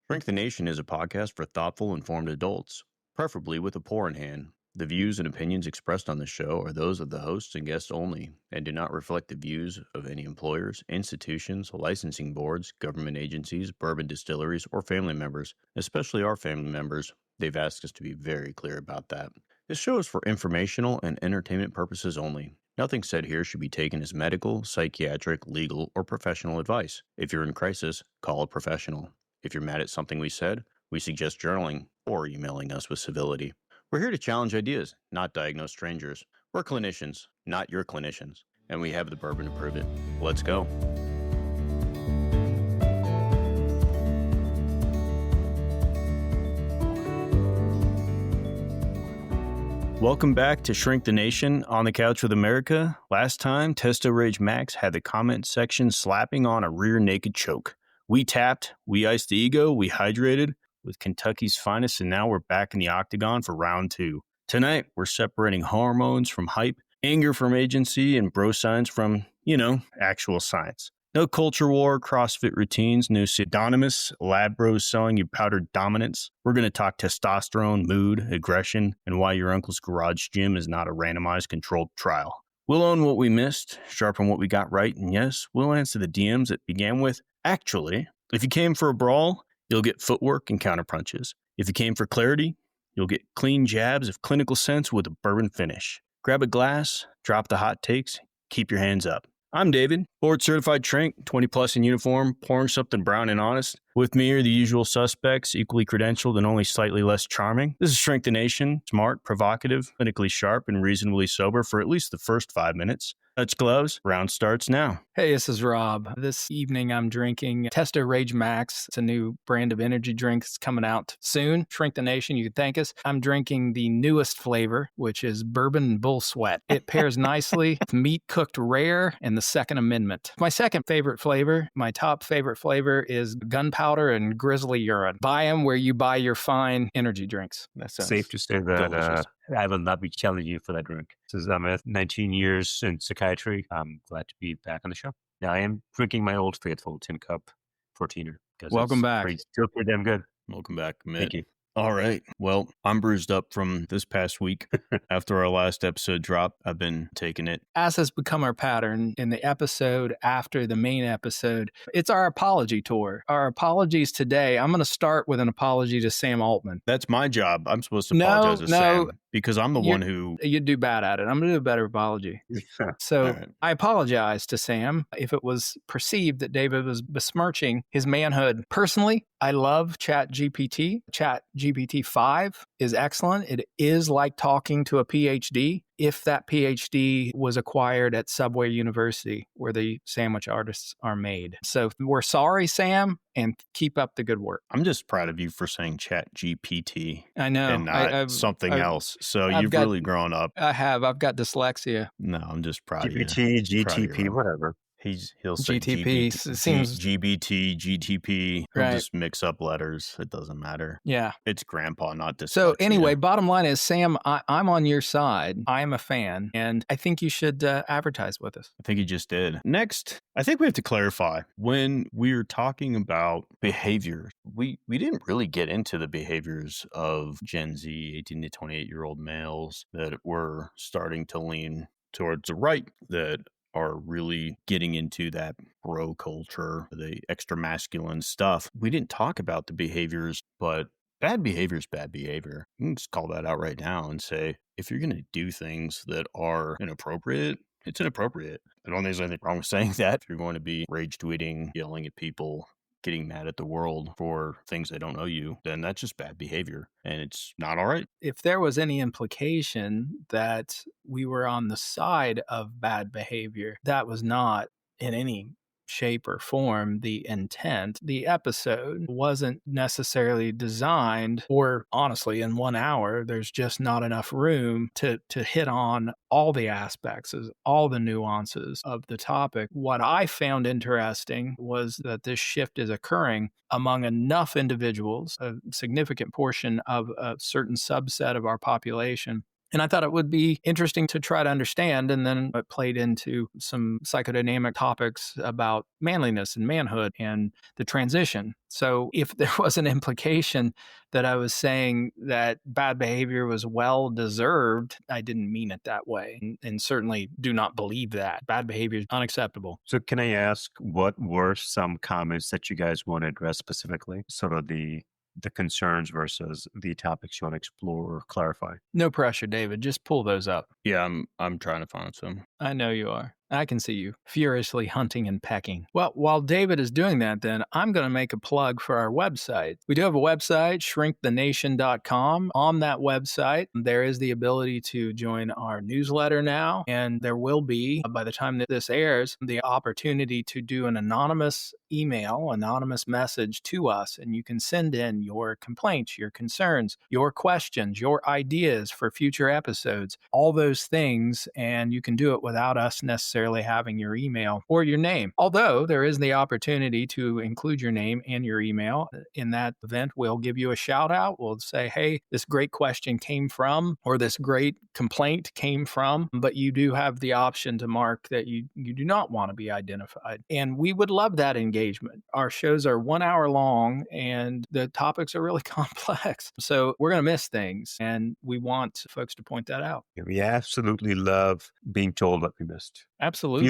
Shrink the Nation is a podcast for thoughtful, informed adults, preferably with a pour in hand. The views and opinions expressed on the show are those of the hosts and guests only, and do not reflect the views of any employers, institutions, licensing boards, government agencies, bourbon distilleries, or family members, especially our family members. They've asked us to be very clear about that. This show is for informational and entertainment purposes only. Nothing said here should be taken as medical, psychiatric, legal, or professional advice. If you're in crisis, call a professional. If you're mad at something we said, we suggest journaling or emailing us with civility. We're here to challenge ideas, not diagnose strangers. We're clinicians, not your clinicians, and we have the bourbon to prove it. Let's go. Welcome back to Shrink the Nation on the Couch with America. Last time, Testo Rage Max had the comment section slapping on a rear naked choke. We tapped, we iced the ego, we hydrated with Kentucky's finest, and now we're back in the octagon for round two. Tonight, we're separating hormones from hype, anger from agency, and bro science from, actual science. No culture war, CrossFit routines, no pseudonymous lab bros selling you powdered dominance. We're going to talk testosterone, mood, aggression, and why your uncle's garage gym is not a randomized controlled trial. We'll own what we missed, sharpen what we got right, and yes, we'll answer the DMs that began with, actually, if you came for a brawl, you'll get footwork and counterpunches. If you came for clarity, you'll get clean jabs of clinical sense with a bourbon finish. Grab a glass, drop the hot takes, keep your hands up. I'm David, board-certified Trink, 20-plus in uniform, pouring something brown and honest. With me are the usual suspects, equally credentialed and only slightly less charming. This is Shrink the Nation, smart, provocative, clinically sharp, and reasonably sober for at least the first 5 minutes. Touch gloves, round starts now. Hey, this is Rob. This evening I'm drinking Testo Rage Max. It's a new brand of energy drink. It's coming out soon. Shrink the Nation, you can thank us. I'm drinking the newest flavor, which is bourbon and bull sweat. It pairs nicely with meat cooked rare and the Second Amendment. My second favorite flavor, my top favorite flavor is gunpowder and grizzly urine. Buy them where you buy your fine energy drinks. That sounds safe to say that I will not be challenging you for that drink. Since I'm at 19 years in psychiatry, I'm glad to be back on the show. Now, I am drinking my old faithful tin cup 14er. Welcome back. Still pretty damn good. Welcome back, Mitt. Thank you. All right. Well, I'm bruised up from this past week. After our last episode dropped, I've been taking it. As has become our pattern in the episode after the main episode, it's our apology tour. Our apologies today. I'm going to start with an apology to Sam Altman. That's my job. I'm supposed to apologize to Sam because I'm the one who... You do bad at it. I'm going to do a better apology. So right. I apologize to Sam if it was perceived that David was besmirching his manhood. Personally, I love ChatGPT. ChatGPT-5 is excellent. It is like talking to a PhD if that PhD was acquired at Subway University where the sandwich artists are made. So we're sorry, Sam, and keep up the good work. I'm just proud of you for saying ChatGPT. I know. And not something else. So you've really grown up. I have. I've got dyslexia. No, I'm just proud GPT, of you. GTP, whatever. He'll say GTP. Seems GBT, GTP. He'll just mix up letters. It doesn't matter. Yeah. It's grandpa, not dyslexia. So anyway, bottom line is, Sam, I'm on your side. I am a fan, and I think you should advertise with us. I think you just did. Next, I think we have to clarify. When we were talking about behavior, we didn't really get into the behaviors of Gen Z, 18 to 28-year-old males that were starting to lean towards the right, that are really getting into that bro culture, the extra masculine stuff. We didn't talk about the behaviors, but bad behavior is bad behavior. You can just call that out right now and say, if you're going to do things that are inappropriate, it's inappropriate. I don't think there's anything wrong with saying that. If you're going to be rage tweeting, yelling at people, getting mad at the world for things they don't owe you, then that's just bad behavior and it's not all right. If there was any implication that we were on the side of bad behavior, that was not in any shape or form the intent. The episode wasn't necessarily designed, or honestly, in 1 hour, there's just not enough room to hit on all the aspects, all the nuances of the topic. What I found interesting was that this shift is occurring among enough individuals, a significant portion of a certain subset of our population, And I thought it would be interesting to try to understand. And then it played into some psychodynamic topics about manliness and manhood and the transition. So if there was an implication that I was saying that bad behavior was well deserved, I didn't mean it that way, and certainly do not believe that. Bad behavior is unacceptable. So can I ask, what were some comments that you guys want to address specifically? Sort of the concerns versus the topics you want to explore or clarify? No pressure, David. Just pull those up. Yeah, I'm trying to find some. I know you are. I can see you furiously hunting and pecking. Well, while David is doing that, then I'm going to make a plug for our website. We do have a website, shrinkthenation.com. On that website, there is the ability to join our newsletter now, and there will be, by the time that this airs, the opportunity to do an anonymous email, anonymous message to us, and you can send in your complaints, your concerns, your questions, your ideas for future episodes, all those things, and you can do it without us necessarily having your email or your name. Although there is the opportunity to include your name and your email. In that event, we'll give you a shout out. We'll say, hey, this great question came from, or this great complaint came from, but you do have the option to mark that you do not want to be identified. And we would love that engagement. Our shows are 1 hour long and the topics are really complex. So we're going to miss things and we want folks to point that out. Yeah, we absolutely love being told what we missed. Absolutely.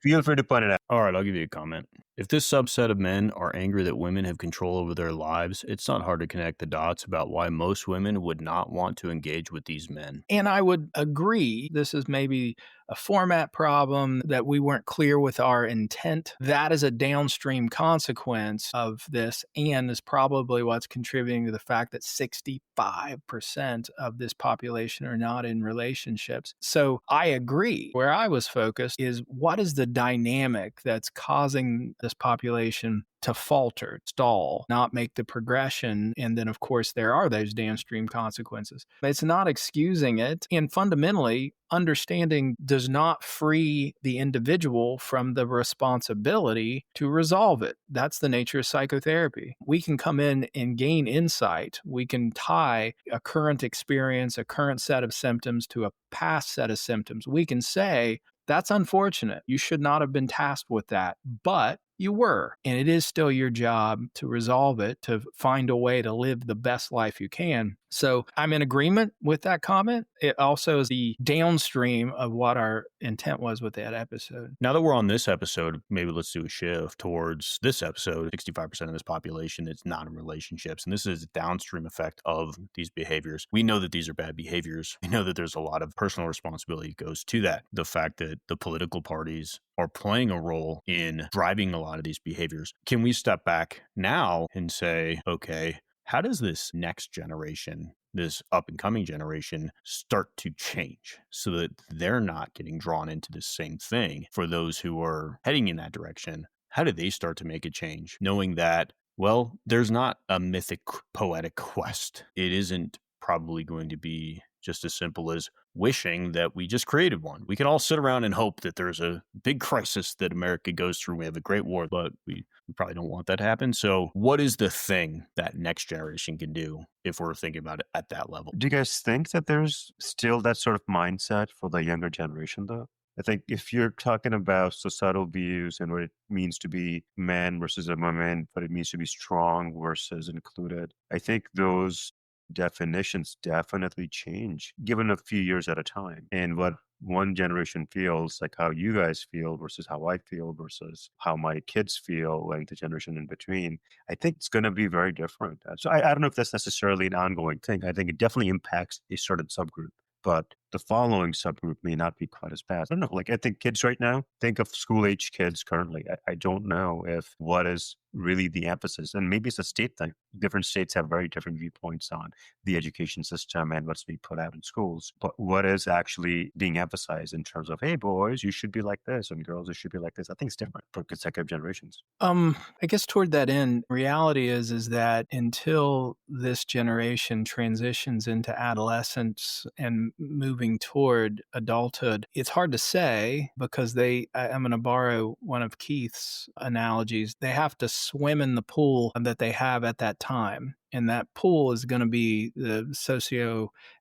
Feel free to point it out. All right, I'll give you a comment. If this subset of men are angry that women have control over their lives, it's not hard to connect the dots about why most women would not want to engage with these men. And I would agree, this is maybe a format problem, that we weren't clear with our intent. That is a downstream consequence of this and is probably what's contributing to the fact that 65% of this population are not in relationships. So I agree. Where I was focused is what is the dynamic that's causing this population to falter, stall, not make the progression. And then, of course, there are those downstream consequences. It's not excusing it. And fundamentally, understanding does not free the individual from the responsibility to resolve it. That's the nature of psychotherapy. We can come in and gain insight. We can tie a current experience, a current set of symptoms to a past set of symptoms. We can say, that's unfortunate. You should not have been tasked with that, but you were. And it is still your job to resolve it, to find a way to live the best life you can. So I'm in agreement with that comment. It also is the downstream of what our intent was with that episode. Now that we're on this episode, maybe let's do a shift towards this episode. 65% of this population is not in relationships. And this is a downstream effect of these behaviors. We know that these are bad behaviors. We know that there's a lot of personal responsibility that goes to that. The fact that the political parties are playing a role in driving a lot of these behaviors. Can we step back now and say, okay, how does this next generation, this up and coming generation, start to change so that they're not getting drawn into the same thing for those who are heading in that direction? How do they start to make a change, knowing that, well, there's not a mythic, poetic quest? It isn't probably going to be just as simple as wishing that we just created one. We can all sit around and hope that there's a big crisis that America goes through. We have a great war, but we probably don't want that to happen. So what is the thing that next generation can do if we're thinking about it at that level? Do you guys think that there's still that sort of mindset for the younger generation, though? I think if you're talking about societal views and what it means to be man versus a woman, what it means to be strong versus included, I think those definitions definitely change given a few years at a time. And what one generation feels, like how you guys feel versus how I feel versus how my kids feel, like the generation in between, I think it's going to be very different. So I don't know if that's necessarily an ongoing thing. I think it definitely impacts a certain subgroup, but the following subgroup may not be quite as bad. I don't know. Like, I think kids right now, think of school-age kids currently. I don't know if what is really the emphasis, and maybe it's a state thing. Different states have very different viewpoints on the education system and what's being put out in schools. But what is actually being emphasized in terms of, hey, boys, you should be like this, and girls, you should be like this? I think it's different for consecutive generations. I guess toward that end, reality is that until this generation transitions into adolescence and moving toward adulthood, it's hard to say because I'm going to borrow one of Keith's analogies. They have to swim in the pool that they have at that time. And that pool is going to be the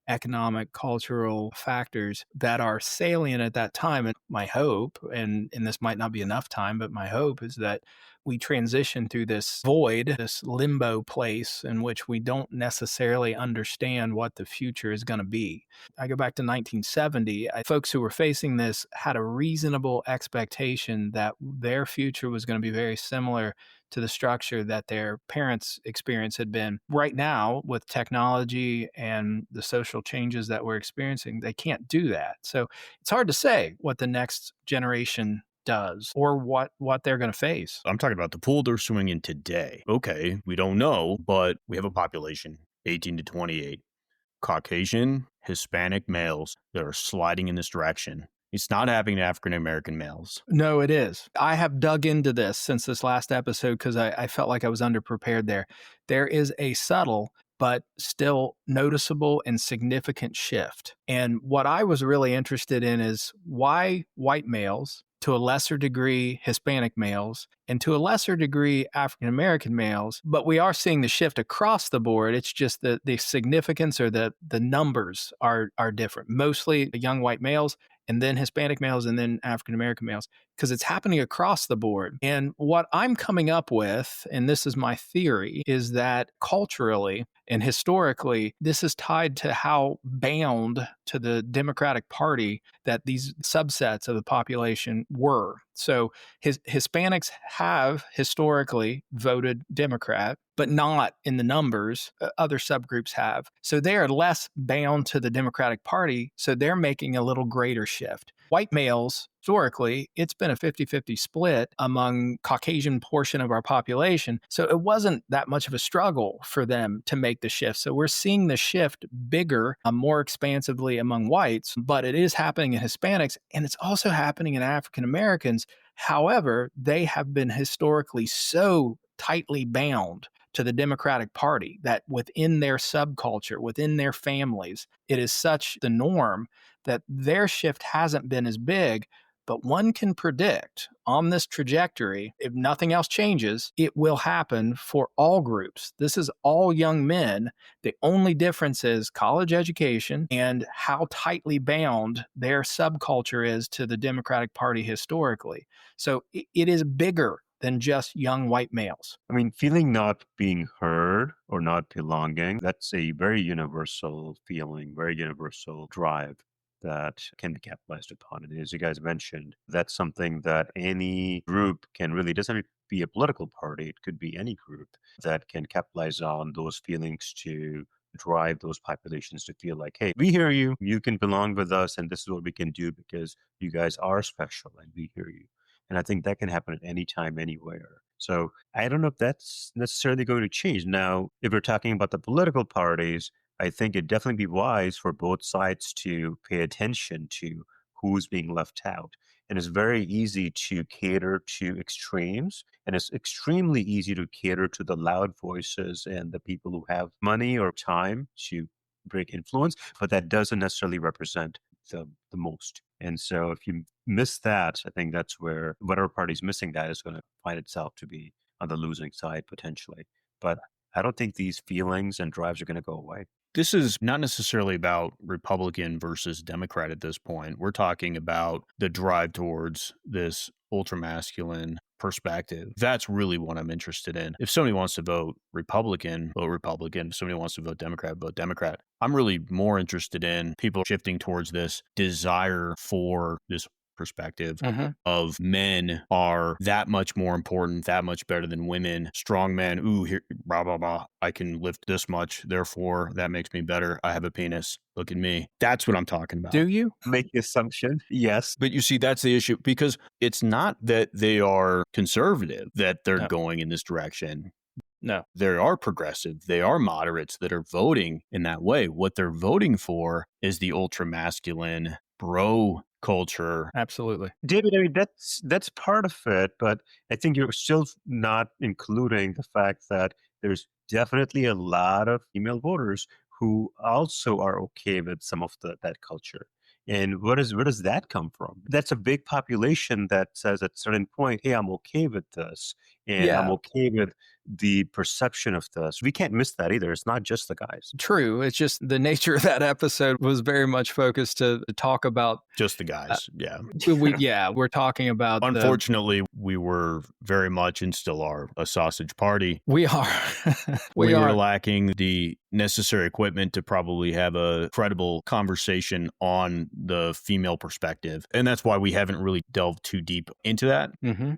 economic, cultural factors that are salient at that time. And my hope, and this might not be enough time, but my hope is that we transition through this void, this limbo place in which we don't necessarily understand what the future is going to be. I go back to 1970. Folks who were facing this had a reasonable expectation that their future was going to be very similar to the structure that their parents' experience had been. Right now, with technology and the social changes that we're experiencing, they can't do that. So it's hard to say what the next generation does or what they're going to face. I'm talking about the pool they're swimming in today. Okay, we don't know, but we have a population, 18 to 28, Caucasian, Hispanic males that are sliding in this direction. It's not happening to African American males. No, it is. I have dug into this since this last episode because I felt like I was underprepared there. There is a subtle but still noticeable and significant shift. And what I was really interested in is why white males, to a lesser degree Hispanic males, and to a lesser degree African American males, but we are seeing the shift across the board. It's just that the significance or the numbers are different. Mostly young white males, and then Hispanic males, and then African American males, because it's happening across the board. And what I'm coming up with, and this is my theory, is that culturally and historically, this is tied to how bound to the Democratic Party that these subsets of the population were. So Hispanics have historically voted Democrat, but not in the numbers other subgroups have. So they are less bound to the Democratic Party, so they're making a little greater shift. White males, historically, it's been a 50-50 split among Caucasian portion of our population. So it wasn't that much of a struggle for them to make the shift. So we're seeing the shift bigger, more expansively among whites, but it is happening in Hispanics, and it's also happening in African Americans. However, they have been historically so tightly bound to the Democratic Party that within their subculture, within their families, it is such the norm that their shift hasn't been as big. But one can predict on this trajectory, if nothing else changes, it will happen for all groups. This is all young men. The only difference is college education and how tightly bound their subculture is to the Democratic Party historically. So it is bigger than just young white males. I mean, feeling not being heard or not belonging, that's a very universal feeling, very universal drive that can be capitalized upon. And as you guys mentioned, that's something that any group can really, doesn't have to be a political party, it could be any group that can capitalize on those feelings to drive those populations to feel like, hey, we hear you, you can belong with us, and this is what we can do because you guys are special and we hear you. And I think that can happen at any time, anywhere. So I don't know if that's necessarily going to change. Now, if we're talking about the political parties, I think it'd definitely be wise for both sides to pay attention to who's being left out. And it's very easy to cater to extremes, and it's extremely easy to cater to the loud voices and the people who have money or time to break influence, but that doesn't necessarily represent the most. And so if you miss that, I think that's where whatever party's missing that is going to find itself to be on the losing side potentially. But I don't think these feelings and drives are going to go away. This is not necessarily about Republican versus Democrat at this point. We're talking about the drive towards this ultra-masculine perspective. That's really what I'm interested in. If somebody wants to vote Republican, vote Republican. If somebody wants to vote Democrat, vote Democrat. I'm really more interested in people shifting towards this desire for this perspective of men are that much more important, that much better than women. Strong men, ooh, here, blah, blah, blah. I can lift this much, therefore that makes me better. I have a penis. Look at me. That's what I'm talking about. Do you? Make the assumption, yes. But you see, that's the issue, because it's not that they are conservative, that they're going in this direction. No. They are progressive. They are moderates that are voting in that way. What they're voting for is the ultra-masculine bro culture. Absolutely. David, I mean, that's part of it, but I think you're still not including the fact that there's definitely a lot of female voters who also are okay with some of that culture. And where does that come from? That's a big population that says at a certain point, hey, I'm okay with this. And I'm Yeah. okay with the perception of this. We can't miss that either. It's not just the guys. True. It's just the nature of that episode was very much focused to talk about Just the guys. Yeah. we're talking about Unfortunately, we were very much and still are a sausage party. we are We were are lacking the necessary equipment to probably have a credible conversation on the female perspective. And that's why we haven't really delved too deep into that.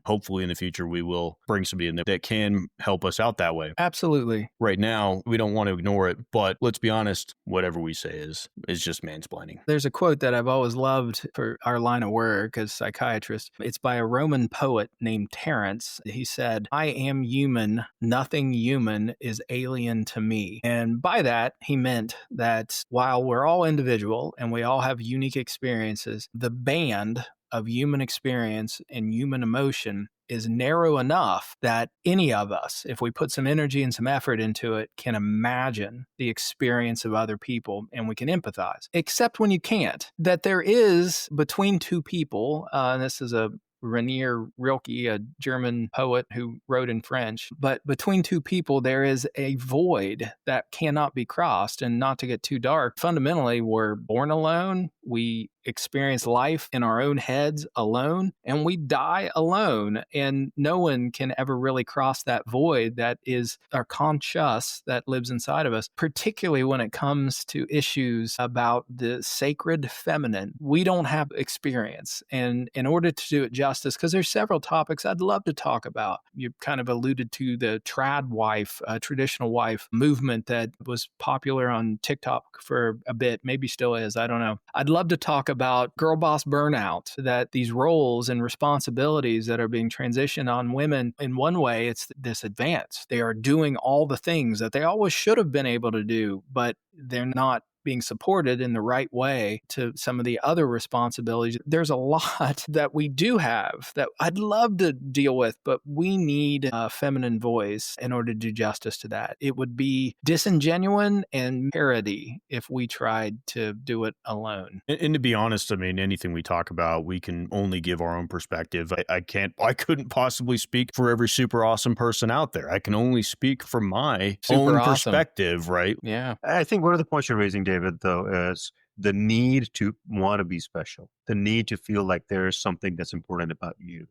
Hopefully in the future, we will bring somebody in that can help us out that way. Absolutely. Right now, we don't want to ignore it, but let's be honest, whatever we say is just mansplaining. There's a quote that I've always loved for our line of work as psychiatrists. It's by a Roman poet named Terence. He said, "I am human. Nothing human is alien to me." And by that, he meant that while we're all individual and we all have unique experiences, the band of human experience and human emotion is narrow enough that any of us, if we put some energy and some effort into it, can imagine the experience of other people and we can empathize. Except when you can't. That there is between two people, and this is a Rainier Rilke, a German poet who wrote in French. But between two people, there is a void that cannot be crossed. And not to get too dark, fundamentally, we're born alone. We experience life in our own heads alone, and we die alone. And no one can ever really cross that void that is our conscious that lives inside of us, particularly when it comes to issues about the sacred feminine. We don't have experience. And in order to do it justice, because there's several topics I'd love to talk about. You kind of alluded to the trad wife, traditional wife movement that was popular on TikTok for a bit, maybe still is, I don't know. I'd love to talk about girl boss burnout, that these roles and responsibilities that are being transitioned on women, in one way, it's this advance. They are doing all the things that they always should have been able to do, but they're not being supported in the right way to some of the other responsibilities. There's a lot that we do have that I'd love to deal with, but we need a feminine voice in order to do justice to that. It would be disingenuous and parody if we tried to do it alone. And to be honest, I mean, anything we talk about, we can only give our own perspective. I couldn't possibly speak for every super awesome person out there. I can only speak from my own perspective, right? Yeah. I think one of the points you're raising, David, though, is the need to want to be special, the need to feel like there is something that's important about you.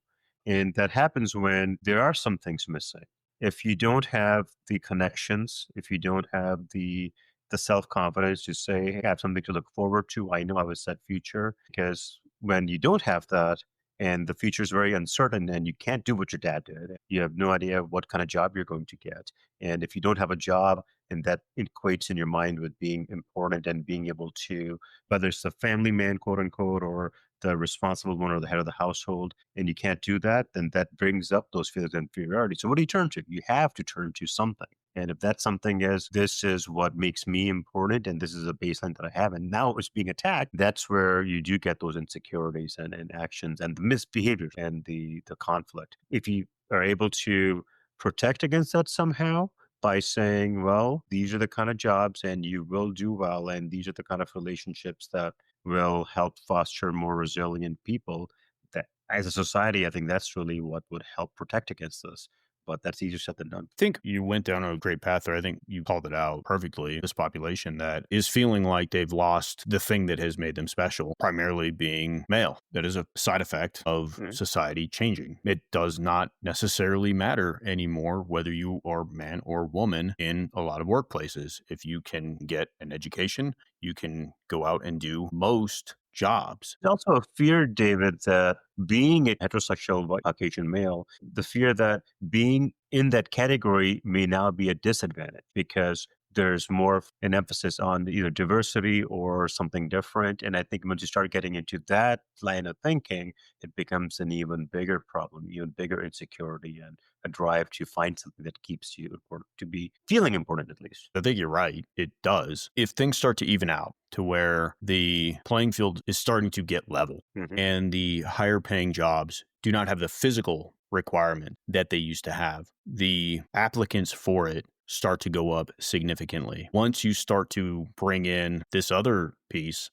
And that happens when there are some things missing. If you don't have the connections, if you don't have the self-confidence to say, hey, I have something to look forward to, I know I have a set future. Because when you don't have that, and the future is very uncertain and you can't do what your dad did, you have no idea what kind of job you're going to get. And if you don't have a job, and that equates in your mind with being important and being able to, whether it's the family man, quote unquote, or the responsible one or the head of the household, and you can't do that, then that brings up those feelings of inferiority. So what do you turn to? You have to turn to something. And if that something is, this is what makes me important, and this is a baseline that I have, and now it's being attacked, that's where you do get those insecurities and actions and the misbehaviors and the conflict. If you are able to protect against that somehow, by saying, well, these are the kind of jobs and you will do well, and these are the kind of relationships that will help foster more resilient people, that as a society, I think that's really what would help protect against this. But that's easier said than done. I think you went down a great path there. I think you called it out perfectly. This population that is feeling like they've lost the thing that has made them special, primarily being male. That is a side effect of society changing. It does not necessarily matter anymore whether you are man or woman in a lot of workplaces. If you can get an education, you can go out and do most jobs. There's also a fear, David, that being a heterosexual white Caucasian male, the fear that being in that category may now be a disadvantage because there's more of an emphasis on either diversity or something different. And I think once you start getting into that line of thinking, it becomes an even bigger problem, even bigger insecurity and a drive to find something that keeps you important, to be feeling important at least. I think you're right. It does. If things start to even out to where the playing field is starting to get level and the higher paying jobs do not have the physical requirement that they used to have, the applicants for it start to go up significantly. Once you start to bring in this other piece,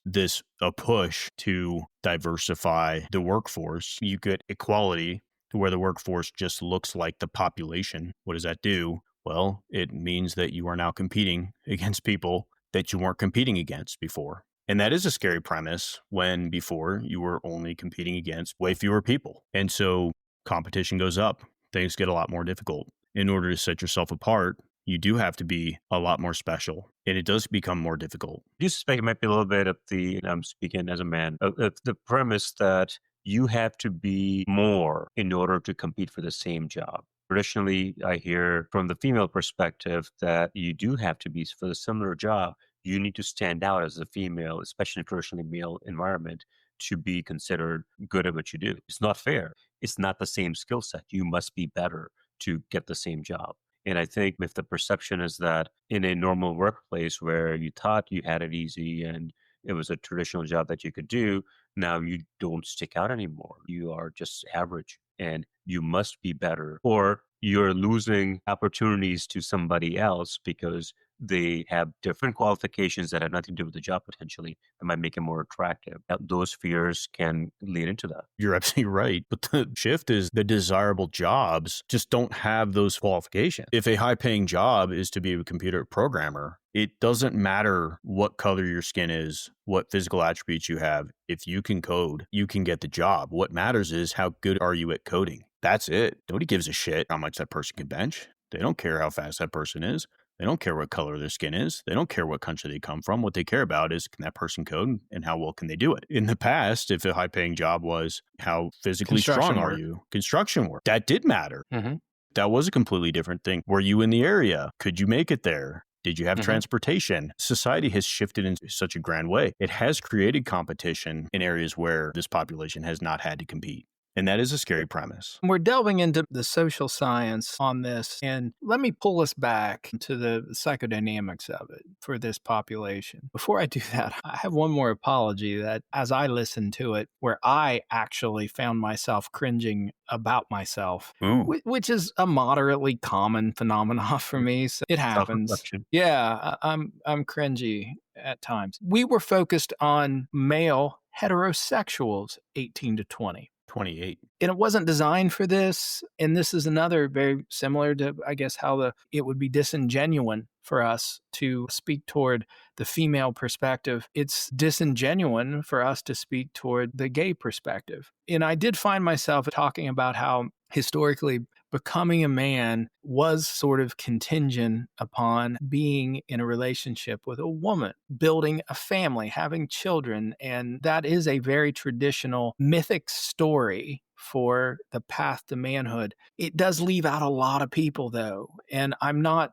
a push to diversify the workforce, you get equality where the workforce just looks like the population. What does that do? Well, it means that you are now competing against people that you weren't competing against before. And that is a scary premise when before you were only competing against way fewer people. And so competition goes up, things get a lot more difficult. In order to set yourself apart, you do have to be a lot more special, and it does become more difficult. Do you suspect it might be a little bit of the, I'm speaking as a man, of the premise that you have to be more in order to compete for the same job? Traditionally, I hear from the female perspective that you do have to be for the similar job. You need to stand out as a female, especially in a traditionally male environment, to be considered good at what you do. It's not fair. It's not the same skill set. You must be better to get the same job. And I think if the perception is that in a normal workplace where you thought you had it easy and it was a traditional job that you could do, now you don't stick out anymore. You are just average and you must be better, or you're losing opportunities to somebody else because they have different qualifications that have nothing to do with the job potentially that might make it more attractive. Now, those fears can lead into that. You're absolutely right. But the shift is the desirable jobs just don't have those qualifications. If a high paying job is to be a computer programmer, it doesn't matter what color your skin is, what physical attributes you have. If you can code, you can get the job. What matters is how good are you at coding? That's it. Nobody gives a shit how much that person can bench. They don't care how fast that person is. They don't care what color their skin is. They don't care what country they come from. What they care about is, can that person code and how well can they do it? In the past, if a high paying job was how physically strong are you? Construction work. That did matter. Mm-hmm. That was a completely different thing. Were you in the area? Could you make it there? Did you have transportation? Society has shifted in such a grand way. It has created competition in areas where this population has not had to compete. And that is a scary premise. We're delving into the social science on this, and let me pull us back to the psychodynamics of it for this population. Before I do that, I have one more apology that as I listened to it, where I actually found myself cringing about myself, which is a moderately common phenomenon for me. So it happens. Yeah, I'm cringy at times. We were focused on male heterosexuals 18 to 20. 28. And it wasn't designed for this. And this is another very similar to, I guess, how it would be disingenuous for us to speak toward the female perspective. It's disingenuous for us to speak toward the gay perspective. And I did find myself talking about how historically becoming a man was sort of contingent upon being in a relationship with a woman, building a family, having children. And that is a very traditional mythic story for the path to manhood. It does leave out a lot of people though. And I'm not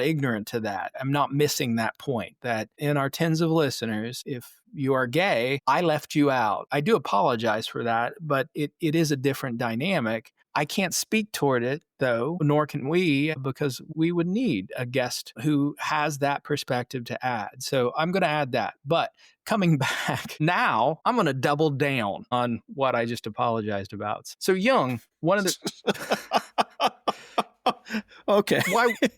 ignorant to that. I'm not missing that point that in our tens of listeners, if you are gay, I left you out. I do apologize for that, but it is a different dynamic. I can't speak toward it, though, nor can we, because we would need a guest who has that perspective to add. So I'm going to add that. But coming back now, I'm going to double down on what I just apologized about. So Jung, one of the... Okay.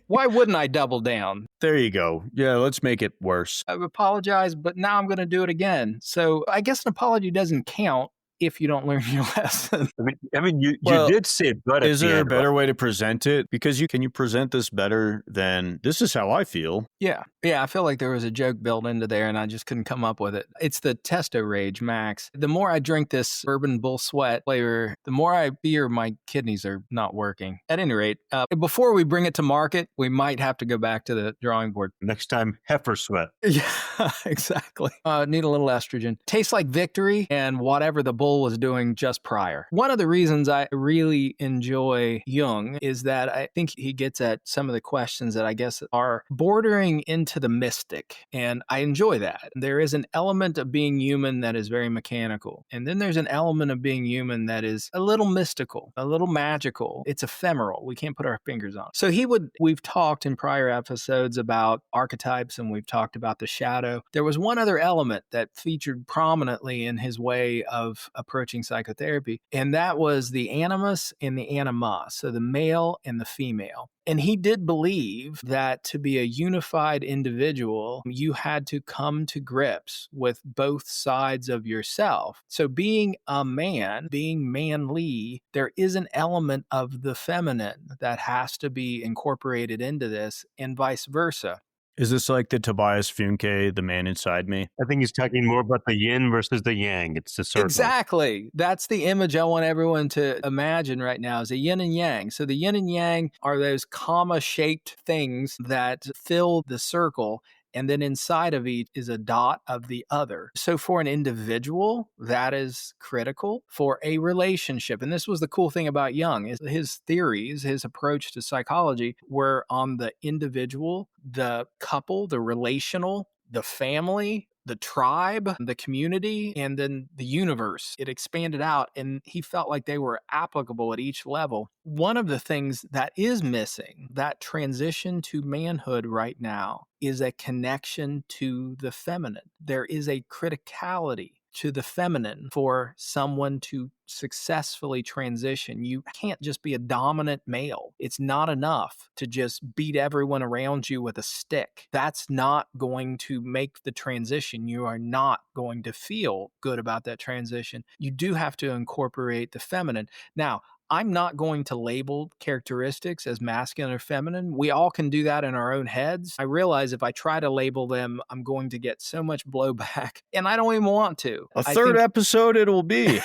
Why wouldn't I double down? There you go. Yeah, let's make it worse. I've apologized, but now I'm going to do it again. So I guess an apology doesn't count if you don't learn your lesson. I mean, you did say it, but is there a better way to present it? Because can you present this better than this is how I feel? Yeah. I feel like there was a joke built into there and I just couldn't come up with it. It's the Testo Rage Max. The more I drink this bourbon bull sweat flavor, the more I fear my kidneys are not working. At any rate, before we bring it to market, we might have to go back to the drawing board. Next time, heifer sweat. Yeah, exactly. Need a little estrogen. Tastes like victory and whatever the bull was doing just prior. One of the reasons I really enjoy Jung is that I think he gets at some of the questions that I guess are bordering into the mystic. And I enjoy that. There is an element of being human that is very mechanical. And then there's an element of being human that is a little mystical, a little magical. It's ephemeral. We can't put our fingers on it. So we've talked in prior episodes about archetypes and we've talked about the shadow. There was one other element that featured prominently in his way of approaching psychotherapy. And that was the animus and the anima, so the male and the female. And he did believe that to be a unified individual, you had to come to grips with both sides of yourself. So being a man, being manly, there is an element of the feminine that has to be incorporated into this, and vice versa. Is this like the Tobias Funke, the man inside me? I think he's talking more about the yin versus the yang. It's the circle. Exactly. That's the image I want everyone to imagine right now, is a yin and yang. So the yin and yang are those comma-shaped things that fill the circle, and then inside of each is a dot of the other. So for an individual, that is critical. For a relationship, and this was the cool thing about Jung, is his theories, his approach to psychology were on the individual, the couple, the relational, the family, the tribe, the community, and then the universe. It expanded out, and he felt like they were applicable at each level. One of the things that is missing, that transition to manhood right now, is a connection to the feminine. There is a criticality to the feminine for someone to successfully transition. You can't just be a dominant male. It's not enough to just beat everyone around you with a stick. That's not going to make the transition. You are not going to feel good about that transition. You do have to incorporate the feminine. Now, I'm not going to label characteristics as masculine or feminine. We all can do that in our own heads. I realize if I try to label them, I'm going to get so much blowback, and I don't even want to. A third episode it will be.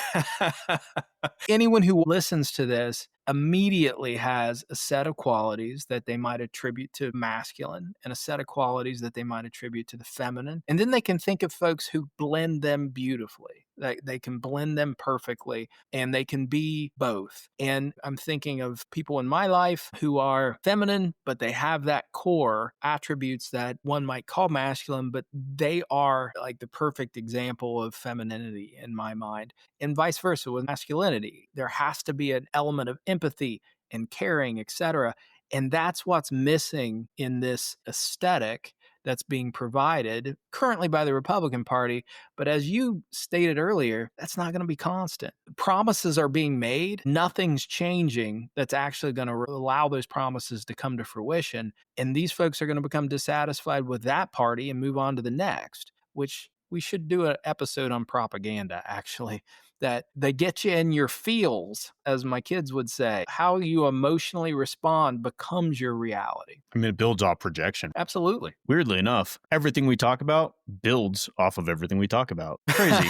Anyone who listens to this immediately has a set of qualities that they might attribute to masculine and a set of qualities that they might attribute to the feminine. And then they can think of folks who blend them beautifully. They can blend them perfectly, and they can be both. And I'm thinking of people in my life who are feminine, but they have that core attributes that one might call masculine, but they are like the perfect example of femininity in my mind. And vice versa with masculinity. There has to be an element of empathy and caring, etc. And that's what's missing in this aesthetic that's being provided currently by the Republican Party. But as you stated earlier, that's not going to be constant. Promises are being made. Nothing's changing that's actually going to allow those promises to come to fruition. And these folks are going to become dissatisfied with that party and move on to the next, which we should do an episode on propaganda, actually, that they get you in your feels, as my kids would say. How you emotionally respond becomes your reality. I mean, it builds off projection. Absolutely. Weirdly enough, everything we talk about builds off of everything we talk about. Crazy.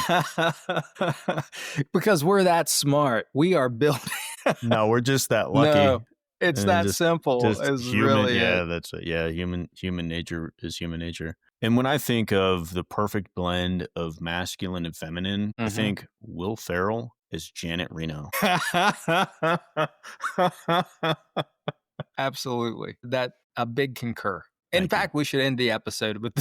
Because we're that smart. We are building. No, we're just that lucky. No, it's And that just- simple. Just Is human, really yeah, it. that's it. Yeah, human nature is human nature. And when I think of the perfect blend of masculine and feminine, I Mhm. think Will Ferrell is Janet Reno. Absolutely. That a big concur. In Thank you. fact, we should end the episode with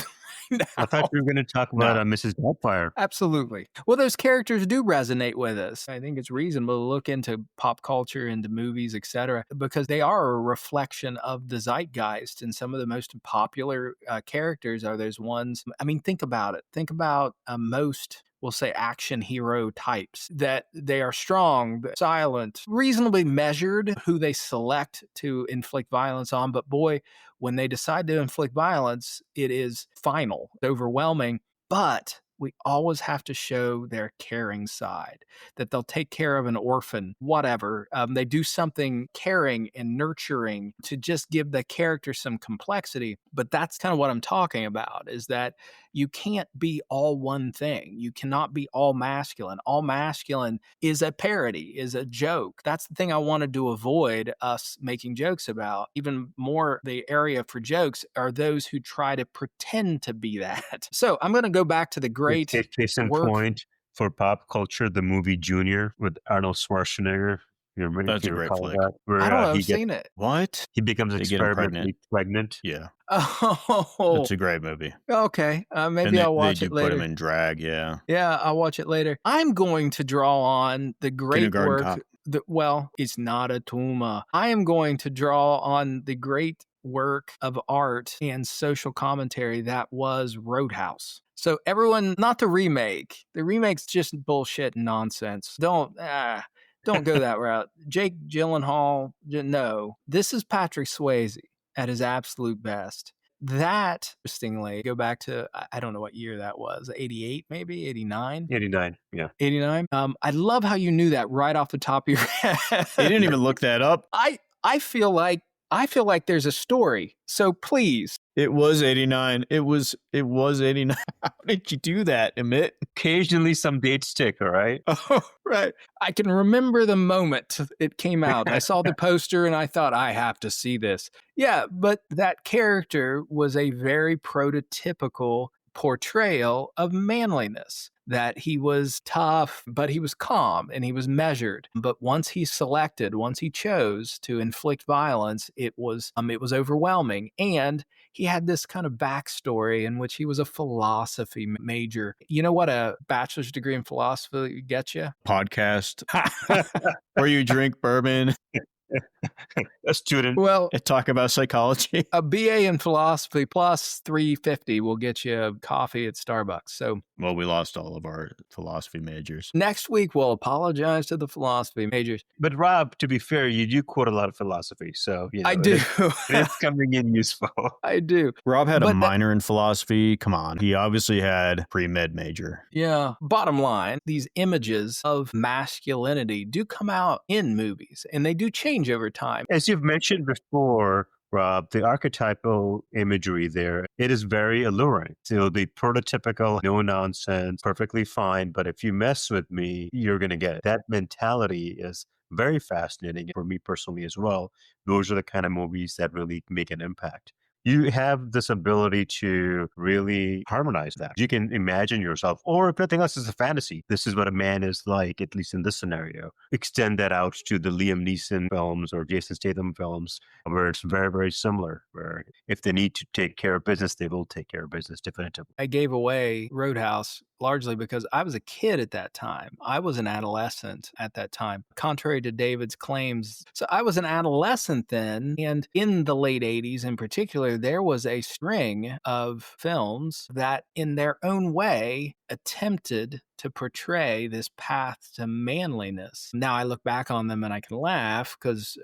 I thought we were going to talk about No. Mrs. Doubtfire. Absolutely. Well, those characters do resonate with us. I think it's reasonable to look into pop culture, into movies, etc., because they are a reflection of the zeitgeist. And some of the most popular characters are those ones. I mean, think about it. Think about most, we'll say, action hero types, that they are strong, silent, reasonably measured who they select to inflict violence on. But boy, when they decide to inflict violence, it is final, overwhelming. But we always have to show their caring side, that they'll take care of an orphan, whatever. They do something caring and nurturing to just give the character some complexity. But that's kind of what I'm talking about, is that you can't be all one thing. You cannot be all masculine. All masculine is a parody, is a joke. That's the thing I wanted to avoid us making jokes about. Even more, the area for jokes are those who try to pretend to be that. So I'm going to go back to the great Case in work. point for pop culture, the movie Junior with Arnold Schwarzenegger. You remember, That's you a great recall flick. that? Where I don't know. he, I've seen it. What? he becomes They get him experimentally pregnant. Yeah, Oh, it's a great movie. okay. Maybe And I'll they watch do it put him later. in drag, yeah. Yeah, I'll watch it later. I'm going to draw on the great Kindergarten work. Cop. Well, it's not a tumor. I am going to draw on the great work of art and social commentary that was Roadhouse. So everyone, not the remake. The remake's just bullshit and nonsense. Don't go that route. Jake Gyllenhaal, no. This is Patrick Swayze at his absolute best. That, interestingly, go back to, I don't know what year that was, 88 maybe, 89? 89, yeah. 89? I love how you knew that right off the top of your head. He didn't even look that up. I feel like there's a story. So please. It was 89. It was 89. How did you do that, Emmett? Occasionally some dates stick, all right? Oh, right. I can remember the moment it came out. I saw the poster and I thought, I have to see this. Yeah, but that character was a very prototypical portrayal of manliness. That he was tough, but he was calm and he was measured. But once he chose to inflict violence, it was overwhelming. And he had this kind of backstory in which he was a philosophy major. You know what a bachelor's degree in philosophy gets you? Podcast where you drink bourbon. A student. Well, Talk about psychology. A BA in philosophy plus $350 will get you a coffee at Starbucks. So, well, we lost all of our philosophy majors. Next week, we'll apologize to the philosophy majors. But Rob, to be fair, you do quote a lot of philosophy. So, I do. It's coming in useful. I do. Rob had a minor in philosophy. Come on. He obviously had pre-med major. Yeah. Bottom line, these images of masculinity do come out in movies and they do change over time. As you've mentioned before, Rob, the archetypal imagery there, it is very alluring. So the prototypical, no nonsense, perfectly fine, but if you mess with me, you're going to get it. That mentality is very fascinating for me personally as well. Those are the kind of movies that really make an impact. You have this ability to really harmonize that. You can imagine yourself, or if nothing else, it's a fantasy. This is what a man is like, at least in this scenario. Extend that out to the Liam Neeson films or Jason Statham films, where it's very, very similar, where if they need to take care of business, they will take care of business definitively. I gave away Roadhouse largely because I was a kid at that time. I was an adolescent at that time, contrary to David's claims. So I was an adolescent then, and in the late 80s in particular, there was a string of films that in their own way attempted to portray this path to manliness. Now I look back on them and I can laugh because,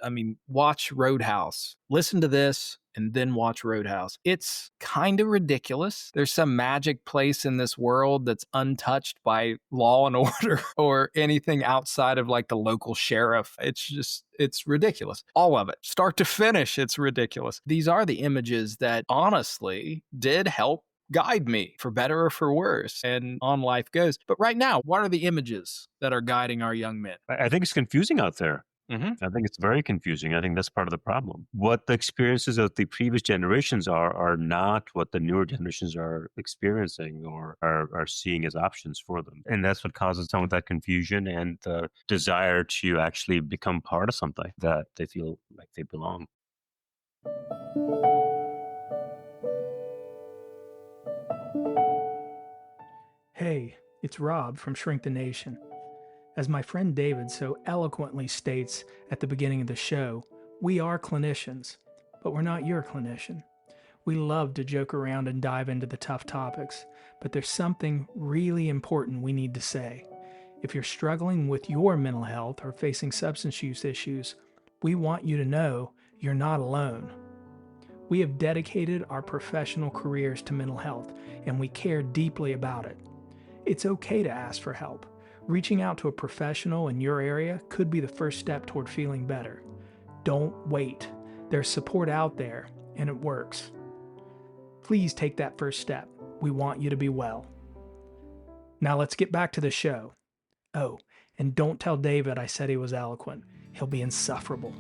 watch Roadhouse. Listen to this and then watch Roadhouse. It's kind of ridiculous. There's some magic place in this world that's untouched by law and order or anything outside of like the local sheriff. It's ridiculous. All of it, start to finish, it's ridiculous. These are the images that honestly did help guide me for better or for worse, and on life goes. But right now, what are the images that are guiding our young men? I think it's confusing out there. Mm-hmm. I think it's very confusing. I think that's part of the problem. What the experiences of the previous generations are not what the newer generations are experiencing or are seeing as options for them. And that's what causes some of that confusion and the desire to actually become part of something that they feel like they belong. Hey, it's Rob from Shrink the Nation. As my friend David so eloquently states at the beginning of the show, we are clinicians, but we're not your clinician. We love to joke around and dive into the tough topics, but there's something really important we need to say. If you're struggling with your mental health or facing substance use issues, we want you to know you're not alone. We have dedicated our professional careers to mental health, and we care deeply about it. It's okay to ask for help. Reaching out to a professional in your area could be the first step toward feeling better. Don't wait. There's support out there, and it works. Please take that first step. We want you to be well. Now let's get back to the show. Oh, and don't tell David I said he was eloquent. He'll be insufferable.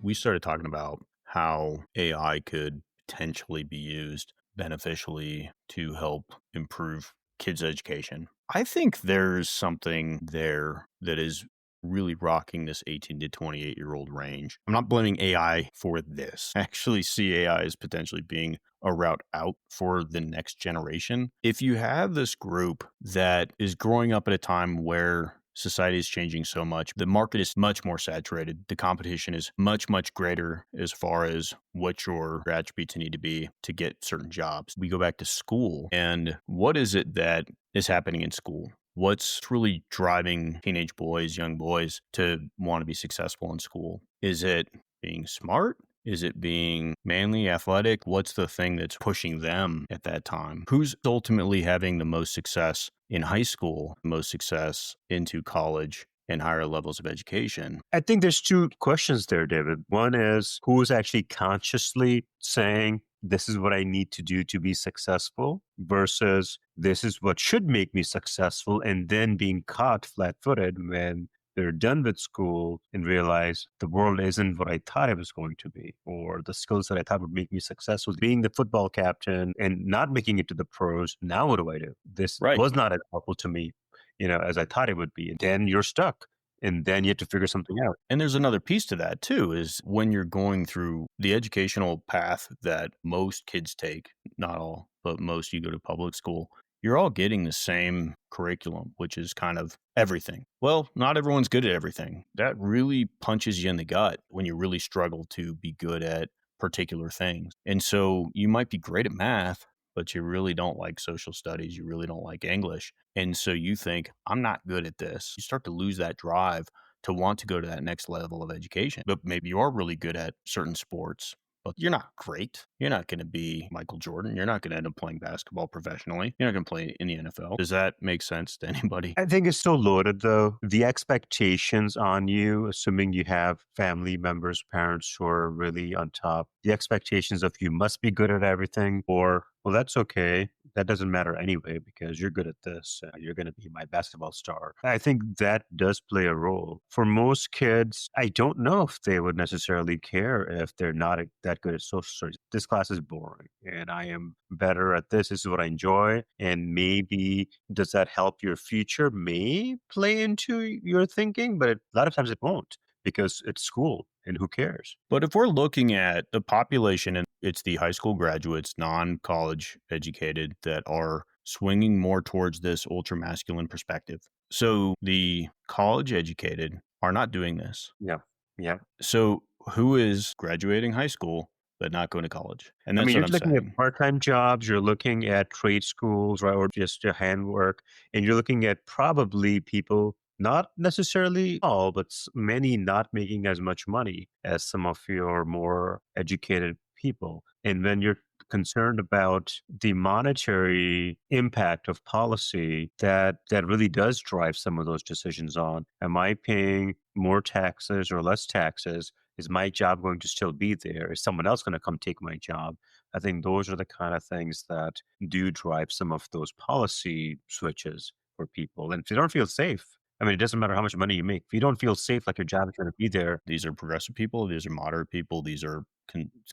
We started talking about how AI could potentially be used beneficially to help improve kids' education. I think there's something there that is really rocking this 18 to 28-year-old range. I'm not blaming AI for this. I actually see AI as potentially being a route out for the next generation. If you have this group that is growing up at a time where Society is changing so much. The market is much more saturated. The competition is much, much greater as far as what your attributes need to be to get certain jobs. We go back to school, and what is it that is happening in school? What's really driving teenage boys, young boys to want to be successful in school? Is it being smart? Is it being manly, athletic? What's the thing that's pushing them at that time? Who's ultimately having the most success in high school, most success into college and higher levels of education? I think there's two questions there, David. One is who is actually consciously saying, this is what I need to do to be successful versus this is what should make me successful, and then being caught flat footed when they're done with school and realize the world isn't what I thought it was going to be, or the skills that I thought would make me successful. Being the football captain and not making it to the pros, now what do I do? This Right. was not as helpful to me, as I thought it would be. And then you're stuck. And then you have to figure something out. And there's another piece to that too, is when you're going through the educational path that most kids take, not all, but most, you go to public school, you're all getting the same curriculum, which is kind of everything. Well, not everyone's good at everything. That really punches you in the gut when you really struggle to be good at particular things. And so you might be great at math, but you really don't like social studies. You really don't like English. And so you think, I'm not good at this. You start to lose that drive to want to go to that next level of education. But maybe you are really good at certain sports, but you're not great. You're not going to be Michael Jordan. You're not going to end up playing basketball professionally. You're not going to play in the NFL. Does that make sense to anybody? I think it's so loaded, though. The expectations on you, assuming you have family members, parents who are really on top, the expectations of you must be good at everything, or, well, that's okay. That doesn't matter anyway because you're good at this. You're going to be my basketball star. I think that does play a role. For most kids, I don't know if they would necessarily care if they're not that good at social studies. This class is boring and I am better at this. This is what I enjoy. And maybe does that help your future? May play into your thinking, but a lot of times it won't because it's school and who cares? But if we're looking at the population, and it's the high school graduates, non-college educated, that are swinging more towards this ultra masculine perspective. So the college educated are not doing this. Yeah. Yeah. So who is graduating high school but not going to college? And that's you're what I'm looking saying. at part-time jobs, you're looking at trade schools, right, or just your handwork, and you're looking at probably people, not necessarily all, but many not making as much money as some of your more educated people. And when you're concerned about the monetary impact of policy that really does drive some of those decisions on, am I paying more taxes or less taxes? Is my job going to still be there? Is someone else going to come take my job? I think those are the kind of things that do drive some of those policy switches for people. And if you don't feel safe, I mean, it doesn't matter how much money you make. If you don't feel safe, like your job is going to be there. These are progressive people. These are moderate people. These are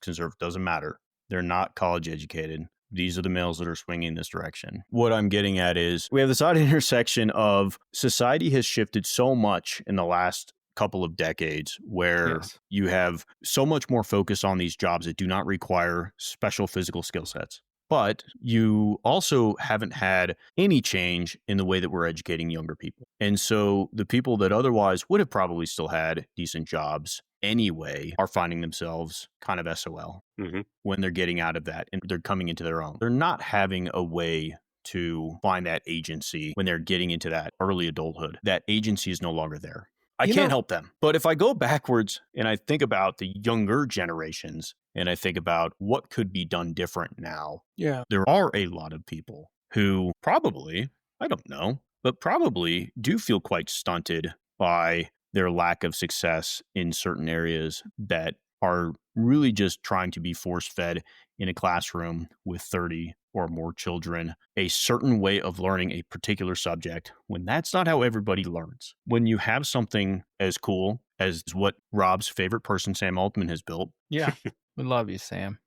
conservative. Doesn't matter. They're not college educated. These are the males that are swinging this direction. What I'm getting at is we have this odd intersection of society has shifted so much in the last couple of decades where you have so much more focus on these jobs that do not require special physical skill sets. But you also haven't had any change in the way that we're educating younger people. And so the people that otherwise would have probably still had decent jobs anyway are finding themselves kind of SOL when they're getting out of that and they're coming into their own. They're not having a way to find that agency when they're getting into that early adulthood. That agency is no longer there. I can't help them. But if I go backwards and I think about the younger generations and I think about what could be done different now, there are a lot of people who probably, I don't know, but probably do feel quite stunted by their lack of success in certain areas that are really just trying to be force-fed in a classroom with 30 or more children, a certain way of learning a particular subject, when that's not how everybody learns. When you have something as cool as what Rob's favorite person, Sam Altman, has built. Yeah. We love you, Sam.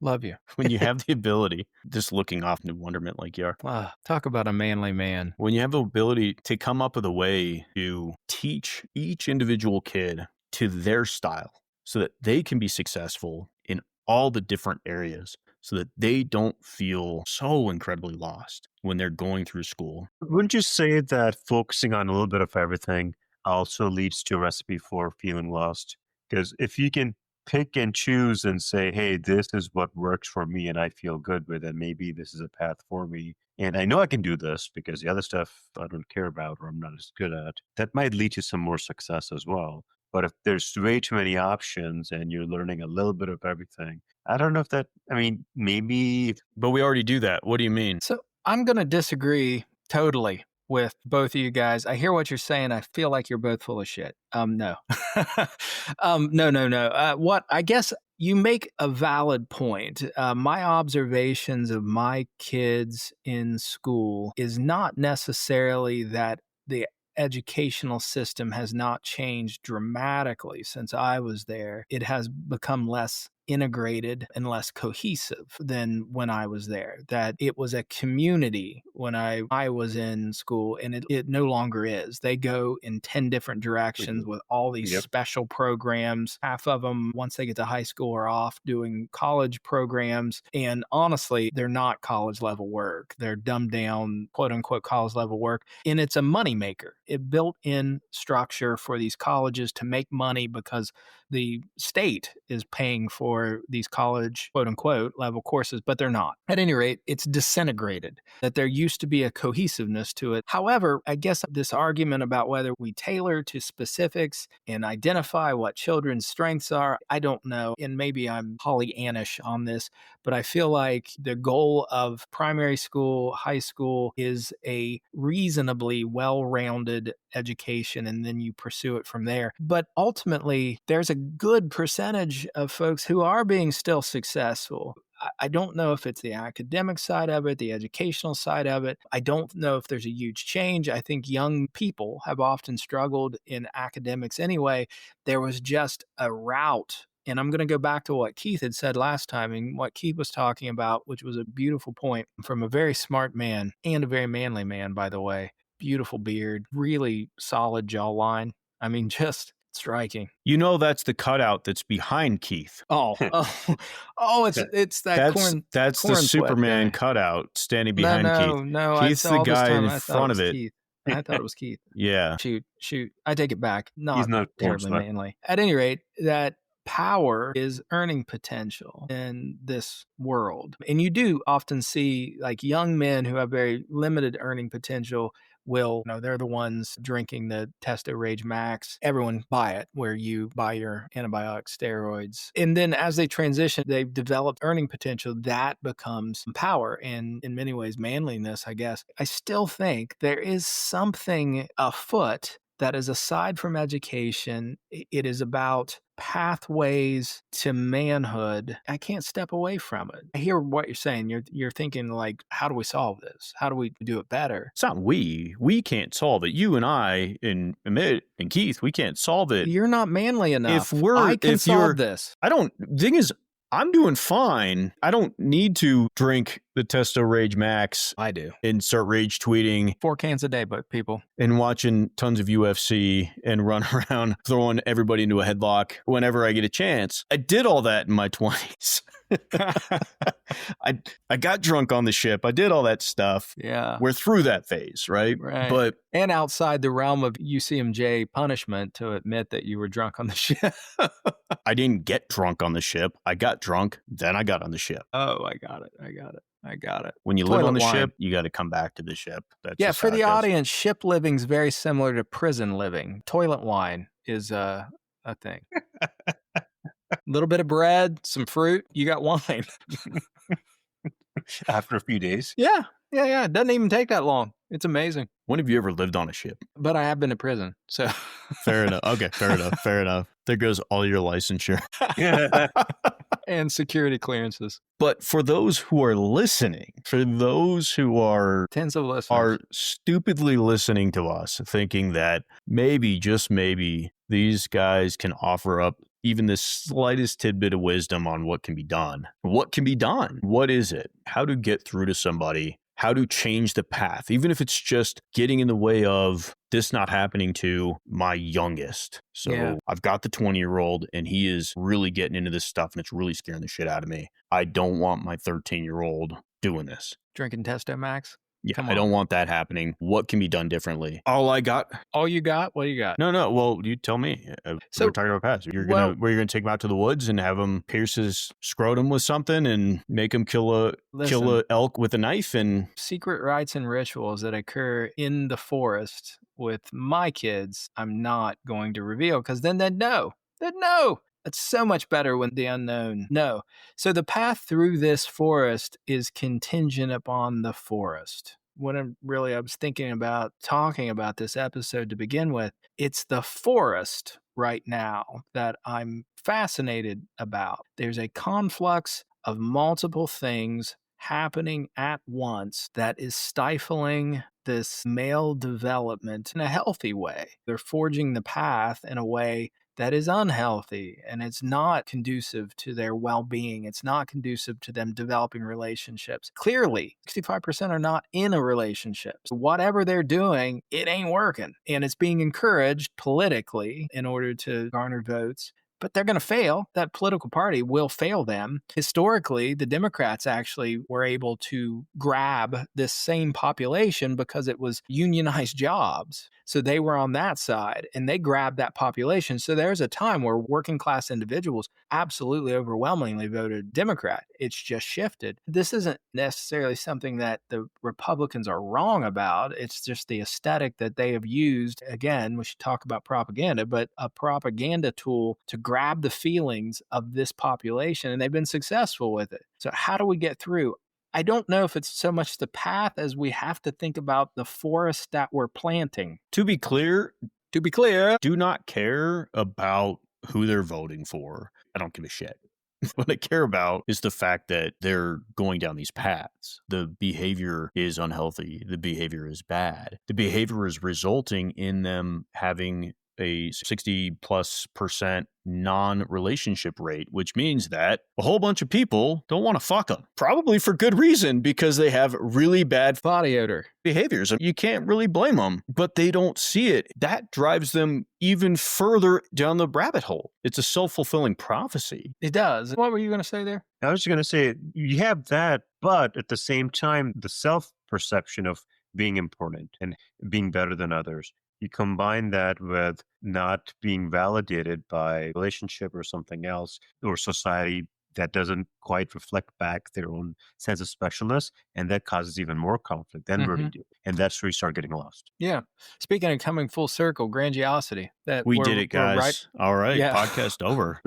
Love you. When you have the ability, just looking off into wonderment like you are. Talk about a manly man. When you have the ability to come up with a way to teach each individual kid to their style so that they can be successful in all the different areas so that they don't feel so incredibly lost when they're going through school. Wouldn't you say that focusing on a little bit of everything also leads to a recipe for feeling lost? Because if you can pick and choose and say, hey, this is what works for me and I feel good with, and maybe this is a path for me. And I know I can do this because the other stuff I don't care about or I'm not as good at, that might lead to some more success as well. But if there's way too many options and you're learning a little bit of everything, I don't know if that, I mean, maybe. But we already do that. What do you mean? So I'm going to disagree totally with both of you guys. I hear what you're saying. I feel like you're both full of shit. No. No. What I guess you make a valid point. My observations of my kids in school is not necessarily that the educational system has not changed dramatically since I was there. It has become less integrated and less cohesive than when I was there. That it was a community when I was in school, and it no longer is. They go in 10 different directions with all these special programs. Half of them, once they get to high school, are off doing college programs. And honestly, they're not college level work. They're dumbed down, quote unquote, college level work. And it's a moneymaker. It built in structure for these colleges to make money because the state is paying for these college, quote unquote, level courses, but they're not. At any rate, it's disintegrated, that there used to be a cohesiveness to it. However, I guess this argument about whether we tailor to specifics and identify what children's strengths are, I don't know. And maybe I'm Pollyannish on this, but I feel like the goal of primary school, high school is a reasonably well-rounded education, and then you pursue it from there. But ultimately, there's a good percentage of folks who are being still successful. I don't know if it's the academic side of it, the educational side of it. I don't know if there's a huge change. I think young people have often struggled in academics anyway. There was just a route. And I'm going to go back to what Keith had said last time and what Keith was talking about, which was a beautiful point from a very smart man and a very manly man, by the way. Beautiful beard, really solid jawline. I mean, just striking. You know, that's the cutout that's behind Keith. It's that corn. That's corn the Superman guy. cutout standing behind Keith. No. Keith's the guy in front of it. Keith. I thought it was Keith. Yeah. Shoot. I take it back. He's not terribly manly. At any rate, that power is earning potential in this world. And you do often see like young men who have very limited earning potential they're the ones drinking the Testo Rage Max. Everyone buy it where you buy your antibiotic steroids. And then as they transition, they've developed earning potential that becomes power and in many ways manliness, I guess. I still think there is something afoot that is aside from education. It is about pathways to manhood. I can't step away from it. I hear what you're saying. You're thinking like, how do we solve this? How do we do it better? It's not we. We can't solve it. You and I and Amit and Keith, we can't solve it. You're not manly enough. I can solve this. The thing is, I'm doing fine. I don't need to drink the Testo Rage Max. I do. And start rage tweeting. 4 cans a day, but people. And watching tons of UFC and run around throwing everybody into a headlock whenever I get a chance. I did all that in my 20s. I got drunk on the ship. I did all that stuff. Yeah. We're through that phase, right? But and outside the realm of UCMJ punishment to admit that you were drunk on the ship. I didn't get drunk on the ship. I got drunk, then I got on the ship. Oh, I got it. When you live on the ship, you got to come back to the ship. That's for the audience, ship living is very similar to prison living. Toilet wine is a thing. A little bit of bread, some fruit, you got wine. After a few days? Yeah. It doesn't even take that long. It's amazing. When have you ever lived on a ship? But I have been to prison, so. Fair enough. Okay, fair enough. There goes all your licensure. And security clearances. But for those who are listening, for those who are tens of listeners are stupidly listening to us, thinking that maybe, just maybe, these guys can offer up even the slightest tidbit of wisdom on what can be done. What can be done? What is it? How to get through to somebody? How to change the path? Even if it's just getting in the way of this not happening to my youngest. So Yeah. I've got the 20-year-old and he is really getting into this stuff and it's really scaring the shit out of me. I don't want my 13-year-old doing this. Drinking Testo Max? Yeah, Come I on. don't want that happening. What can be done differently? All I got. All you got? What do you got? No. Well, you tell me. So- We're talking about past. Where you're gonna take him out to the woods and have him pierce his scrotum with something and make him kill a elk with a knife and Secret rites and rituals that occur in the forest with my kids, I'm not going to reveal because then they'd know. They'd know. It's so much better when the unknown know. So the path through this forest is contingent upon the forest. When I was thinking about talking about this episode to begin with, it's the forest right now that I'm fascinated about. There's a conflux of multiple things happening at once that is stifling this male development in a healthy way. They're forging the path in a way that is unhealthy, and it's not conducive to their well-being. It's not conducive to them developing relationships. Clearly, 65% are not in a relationship. So whatever they're doing, it ain't working. And it's being encouraged politically in order to garner votes. But they're going to fail. That political party will fail them. Historically, the Democrats actually were able to grab this same population because it was unionized jobs. So they were on that side and they grabbed that population. So there's a time where working class individuals absolutely overwhelmingly voted Democrat. It's just shifted. This isn't necessarily something that the Republicans are wrong about. It's just the aesthetic that they have used. Again, we should talk about propaganda, but a propaganda tool to grab the feelings of this population, and they've been successful with it. So how do we get through? I don't know if it's so much the path as we have to think about the forest that we're planting. To be clear, do not care about who they're voting for. I don't give a shit. What I care about is the fact that they're going down these paths. The behavior is unhealthy. The behavior is bad. The behavior is resulting in them having a 60+% non-relationship rate, which means that a whole bunch of people don't want to fuck them. Probably for good reason, because they have really bad Body odor behaviors. You can't really blame them, but they don't see it. That drives them even further down the rabbit hole. It's a self-fulfilling prophecy. It does. What were you going to say there? I was just going to say, you have that, but at the same time, the self-perception of being important and being better than others, you combine that with not being validated by relationship or something else or society that doesn't quite reflect back their own sense of specialness, and that causes even more conflict. Then where do you do? And that's where you start getting lost. Yeah. Speaking of coming full circle, grandiosity. We did it, guys. Right. All right. Yeah. Podcast over.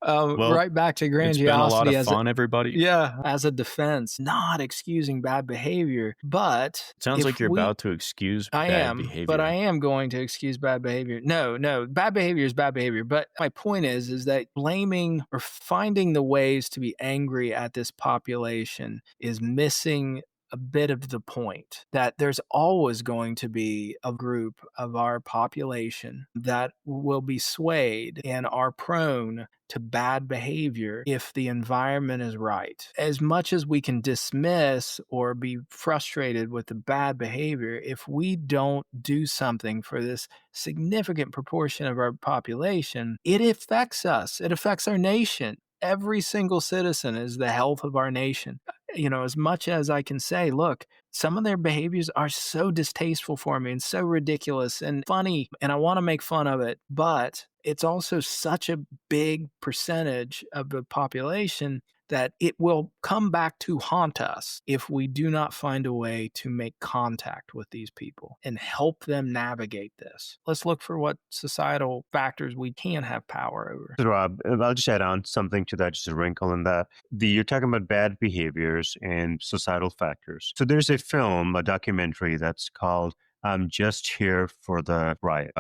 Right back to grandiosity. It's been a lot of fun, everybody. Yeah. As a defense, not excusing bad behavior, but It sounds like you're about to excuse bad behavior. But I am going to excuse bad behavior. No, bad behavior is bad behavior. But my point is that blaming or finding the ways to be angry at this population is missing a bit of the point, that there's always going to be a group of our population that will be swayed and are prone to bad behavior if the environment is right. As much as we can dismiss or be frustrated with the bad behavior, if we don't do something for this significant proportion of our population, it affects us. It affects our nation. Every single citizen is the health of our nation. As much as I can say, look, some of their behaviors are so distasteful for me and so ridiculous and funny, and I want to make fun of it, but it's also such a big percentage of the population that it will come back to haunt us if we do not find a way to make contact with these people and help them navigate this. Let's look for what societal factors we can have power over. So Rob, I'll just add on something to that, just a wrinkle in that. You're talking about bad behaviors and societal factors. So there's a film, a documentary that's called I'm Just Here for the Riot.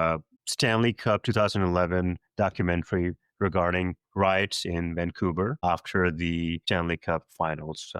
Stanley Cup 2011 documentary regarding riots in Vancouver after the Stanley Cup finals,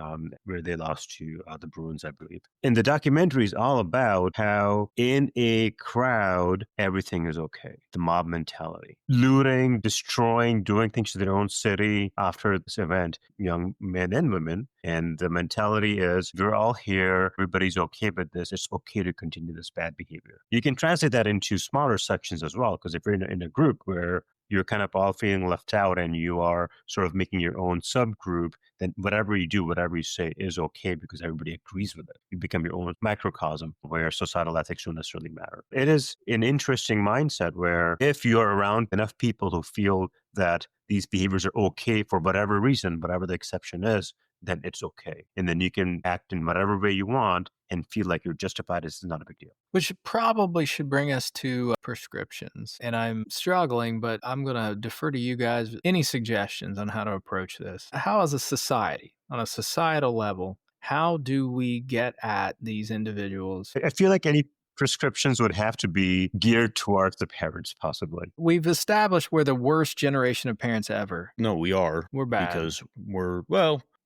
where they lost to the Bruins, I believe. And the documentary is all about how in a crowd, everything is okay. The mob mentality, looting, destroying, doing things to their own city after this event, young men and women. And the mentality is, we're all here, everybody's okay with this, it's okay to continue this bad behavior. You can translate that into smaller sections as well, because if you're in a group where you're kind of all feeling left out and you are sort of making your own subgroup, then whatever you do, whatever you say is okay because everybody agrees with it. You become your own microcosm where societal ethics don't necessarily matter. It is an interesting mindset where if you're around enough people who feel that these behaviors are okay for whatever reason, whatever the exception is, then it's okay. And then you can act in whatever way you want and feel like you're justified. This is not a big deal. Which probably should bring us to prescriptions. And I'm struggling, but I'm going to defer to you guys. Any suggestions on how to approach this? How, as a society, on a societal level, how do we get at these individuals? I feel like any prescriptions would have to be geared towards the parents, possibly. We've established we're the worst generation of parents ever. No, we are. We're bad. Because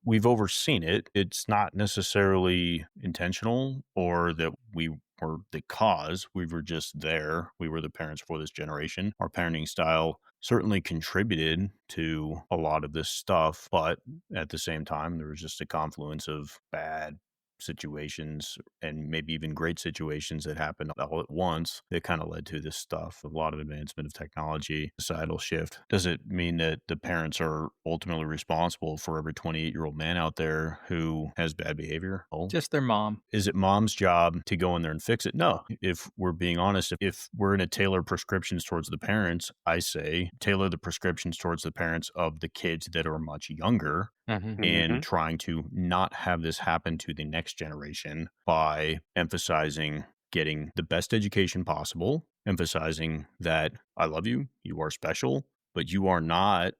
we've overseen it. It's not necessarily intentional or that we were the cause. We were just there. We were the parents for this generation. Our parenting style certainly contributed to a lot of this stuff, but at the same time, there was just a confluence of bad situations and maybe even great situations that happened all at once that kind of led to this stuff. A lot of advancement of technology, societal shift. Does it mean that the parents are ultimately responsible for every 28-year-old man out there who has bad behavior? Oh. Just their mom. Is it mom's job to go in there and fix it? No. If we're being honest, if we're going to tailor prescriptions towards the parents, I say tailor the prescriptions towards the parents of the kids that are much younger. And trying to not have this happen to the next generation by emphasizing getting the best education possible, emphasizing that I love you, you are special, but you're not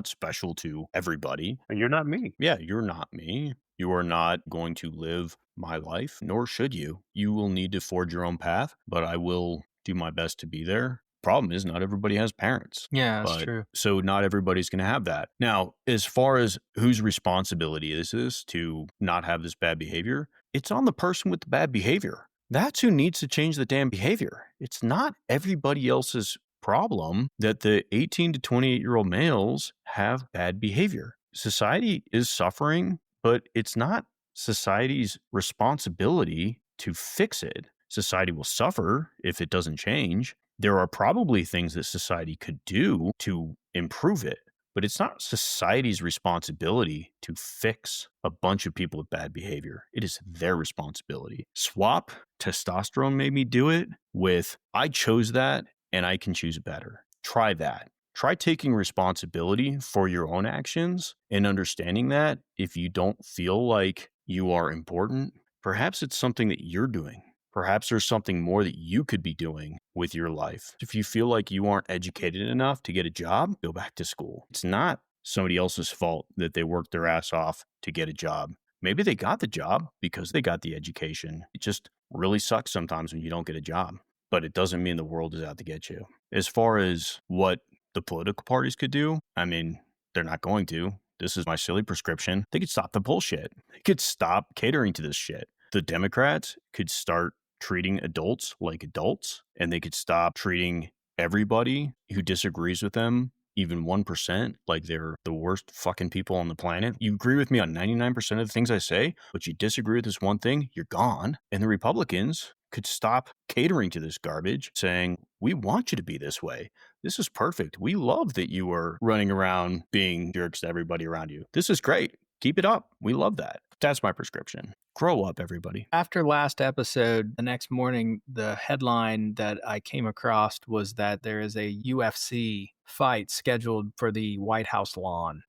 special to everybody. And you're not me. Yeah, you're not me. You are not going to live my life, nor should you. You will need to forge your own path, but I will do my best to be there. Problem is, not everybody has parents. Yeah, that's true. So not everybody's going to have that. Now, as far as whose responsibility is this to not have this bad behavior, it's on the person with the bad behavior. That's who needs to change the damn behavior. It's not everybody else's problem that the 18 to 28-year-old males have bad behavior. Society is suffering, but it's not society's responsibility to fix it. Society will suffer if it doesn't change. There are probably things that society could do to improve it, but it's not society's responsibility to fix a bunch of people with bad behavior. It is their responsibility. Swap testosterone made me do it with, I chose that and I can choose better. Try that. Try taking responsibility for your own actions and understanding that if you don't feel like you are important, perhaps it's something that you're doing. Perhaps there's something more that you could be doing with your life. If you feel like you aren't educated enough to get a job, go back to school. It's not somebody else's fault that they worked their ass off to get a job. Maybe they got the job because they got the education. It just really sucks sometimes when you don't get a job, but it doesn't mean the world is out to get you. As far as what the political parties could do, I mean, they're not going to. This is my silly prescription. They could stop the bullshit. They could stop catering to this shit. The Democrats could start treating adults like adults, and they could stop treating everybody who disagrees with them, even 1%, like they're the worst fucking people on the planet. You agree with me on 99% of the things I say, but you disagree with this one thing, you're gone. And the Republicans could stop catering to this garbage, saying, we want you to be this way. This is perfect. We love that you are running around being jerks to everybody around you. This is great. Keep it up. We love that. That's my prescription. Grow up, everybody. After last episode, the next morning, the headline that I came across was that there is a UFC fight scheduled for the White House lawn.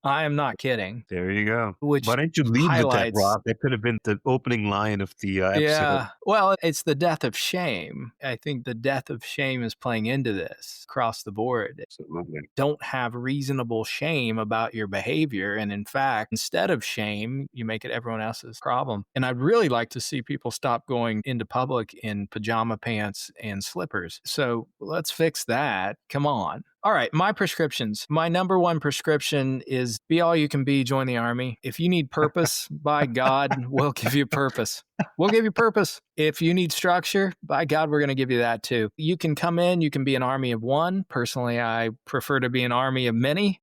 I am not kidding. There you go. Which Why didn't you lead with that, Rob? That could have been the opening line of the episode. Yeah. Well, it's the death of shame. I think the death of shame is playing into this across the board. Absolutely. Don't have reasonable shame about your behavior. And in fact, instead of shame, you make it everyone else's problem. And I'd really like to see people stop going into public in pajama pants and slippers. So let's fix that. Come on. All right, my prescriptions. My number one prescription is be all you can be, join the army. If you need purpose, by God, we'll give you purpose. We'll give you purpose. If you need structure, by God, we're going to give you that too. You can come in, you can be an army of one. Personally, I prefer to be an army of many.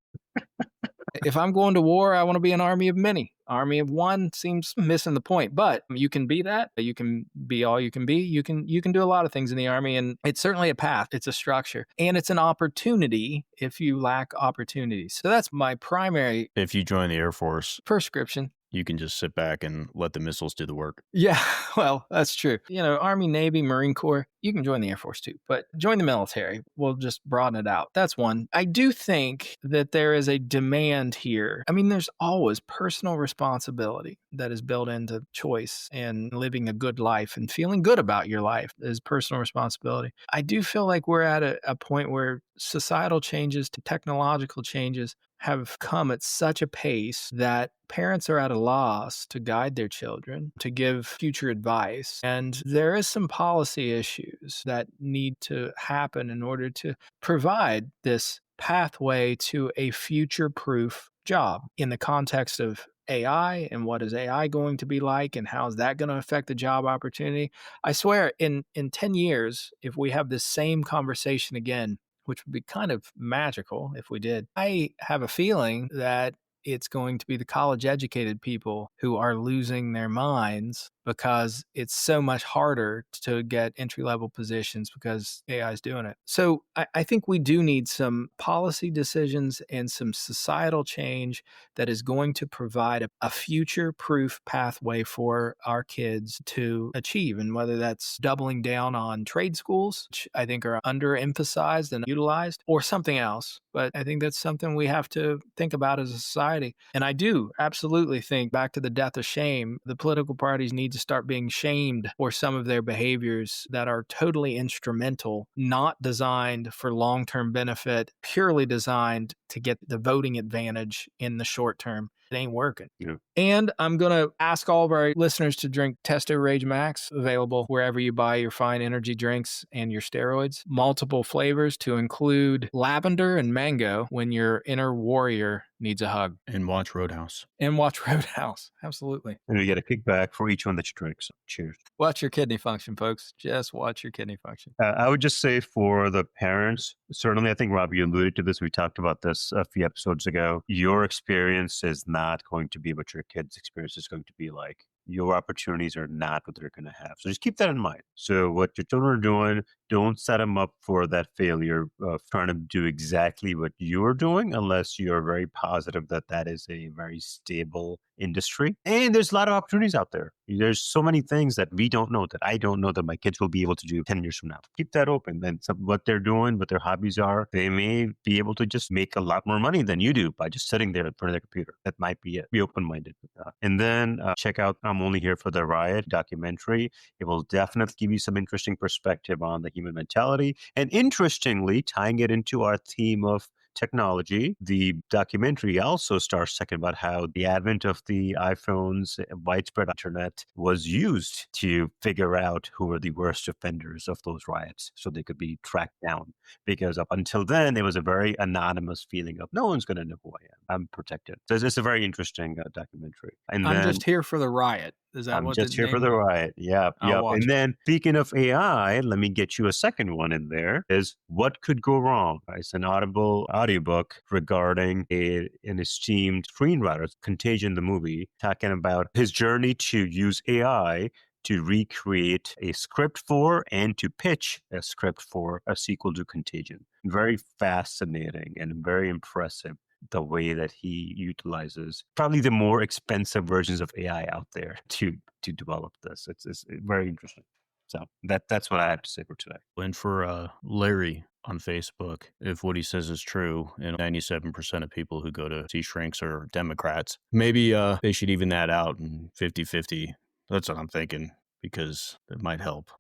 If I'm going to war, I want to be an army of many. Army of one seems missing the point, but you can be that. You can be all you can be. You can do a lot of things in the army, and it's certainly a path. It's a structure, and it's an opportunity if you lack opportunities. So that's my primary. If you join the Air Force, prescription. You can just sit back and let the missiles do the work. Yeah, well, that's true. Army, Navy, Marine Corps, you can join the Air Force too, but join the military. We'll just broaden it out. That's one. I do think that there is a demand here. I mean, there's always personal responsibility that is built into choice, and living a good life and feeling good about your life is personal responsibility. I do feel like we're at a point where societal changes to technological changes have come at such a pace that parents are at a loss to guide their children, to give future advice. And there is some policy issues that need to happen in order to provide this pathway to a future-proof job in the context of AI, and what is AI going to be like, and how is that going to affect the job opportunity. I swear, in 10 years, if we have this same conversation again, which would be kind of magical if we did, I have a feeling that it's going to be the college educated people who are losing their minds, because it's so much harder to get entry level positions because AI is doing it. So I think we do need some policy decisions and some societal change that is going to provide a future proof pathway for our kids to achieve. And whether that's doubling down on trade schools, which I think are underemphasized and utilized, or something else. But I think that's something we have to think about as a society. And I do absolutely think, back to the death of shame, the political parties need to start being shamed for some of their behaviors that are totally instrumental, not designed for long-term benefit, purely designed to get the voting advantage in the short term. It ain't working. Yeah. And I'm going to ask all of our listeners to drink Testo Rage Max, available wherever you buy your fine energy drinks and your steroids. Multiple flavors to include lavender and mango when your inner warrior needs a hug. And watch Roadhouse. And watch Roadhouse. Absolutely. And we get a kickback for each one that you drink. So cheers. Watch your kidney function, folks. Just watch your kidney function. I would just say, for the parents, certainly, I think, Rob, you alluded to this. We talked about this a few episodes ago. Your experience is not going to be what your kid's experience is going to be like. Your opportunities are not what they're going to have. So just keep that in mind. So what your children are doing, don't set them up for that failure of trying to do exactly what you're doing, unless you're very positive that that is a very stable industry. And there's a lot of opportunities out there. There's so many things that we don't know, that I don't know, that my kids will be able to do 10 years from now. Keep that open. Then what they're doing, what their hobbies are, they may be able to just make a lot more money than you do by just sitting there in front of their computer. That might be it. Be open-minded with that. And then check out I'm Only Here for the Riot documentary. It will definitely give you some interesting perspective on the human mentality. And interestingly, tying it into our theme of technology, the documentary also starts talking about how the advent of the iPhones, widespread internet, was used to figure out who were the worst offenders of those riots, so they could be tracked down. Because up until then, it was a very anonymous feeling of, no one's going to know who I am. I'm protected. So it's a very interesting documentary. And I'm then, just here for the riot. Is that I'm what just the here name for the is? riot. Yeah. I'll watch And it. then, speaking of AI, let me get you a second one in there, is What Could Go Wrong? It's an Audible audiobook regarding an esteemed screenwriter, Contagion, the movie, talking about his journey to use AI to recreate a script for and to pitch a script for a sequel to Contagion. Very fascinating and very impressive, the way that he utilizes probably the more expensive versions of AI out there to develop this. It's very interesting. So that's what I have to say for today. And for Larry on Facebook, if what he says is true, and 97% of people who go to see shrinks are Democrats, maybe they should even that out and 50-50. That's what I'm thinking, because it might help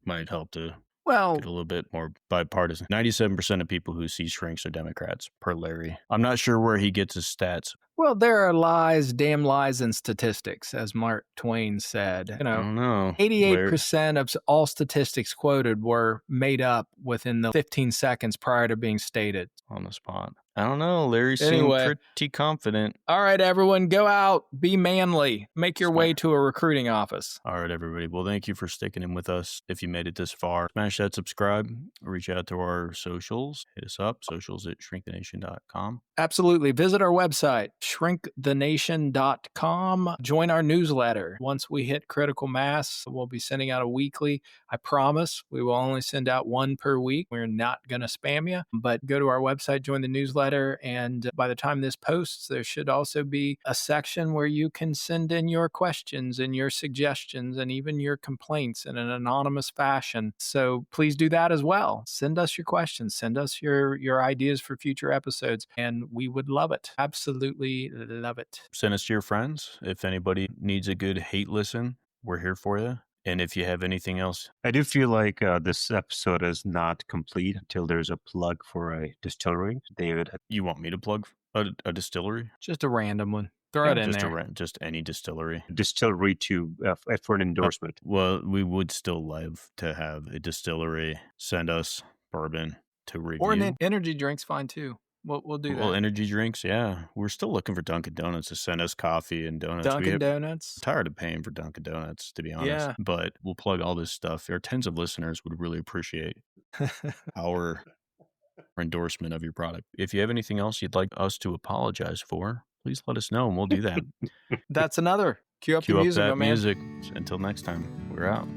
to Well, get a little bit more bipartisan. 97% of people who see shrinks are Democrats, per Larry. I'm not sure where he gets his stats. Well, there are lies, damn lies, and statistics, as Mark Twain said. I don't know. 88% of all statistics quoted were made up within the 15 seconds prior to being stated. On the spot. I don't know. Larry seemed Anyway. pretty confident. All right, everyone, go out, be manly, make your way to a recruiting office. All right, everybody. Well, thank you for sticking in with us. If you made it this far, smash that subscribe, reach out to our socials, hit us up, socials@shrinkthenation.com. Absolutely. Visit our website, shrinkthenation.com. Join our newsletter. Once we hit critical mass, we'll be sending out a weekly. I promise we will only send out one per week. We're not going to spam you, but go to our website, join the newsletter, and by the time this posts, there should also be a section where you can send in your questions and your suggestions and even your complaints in an anonymous fashion. So please do that as well. Send us your questions, send us your ideas for future episodes, and we would love it. Absolutely love it. Send us to your friends. If anybody needs a good hate listen, we're here for you. And if you have anything else. I do feel like this episode is not complete until there's a plug for a distillery. David. You want me to plug a distillery? Just a random one. Throw it in there. Just any distillery. Distillery for an endorsement. Well, we would still love to have a distillery send us bourbon to review. Or an energy drink's fine too. We'll do that. Well, energy drinks, yeah. We're still looking for Dunkin' Donuts to send us coffee and donuts. Donuts? I'm tired of paying for Dunkin' Donuts, to be honest. Yeah. But we'll plug all this stuff. Our tens of listeners would really appreciate our endorsement of your product. If you have anything else you'd like us to apologize for, please let us know and we'll do that. That's another. Cue up the music, that my man. music. Until next time, we're out.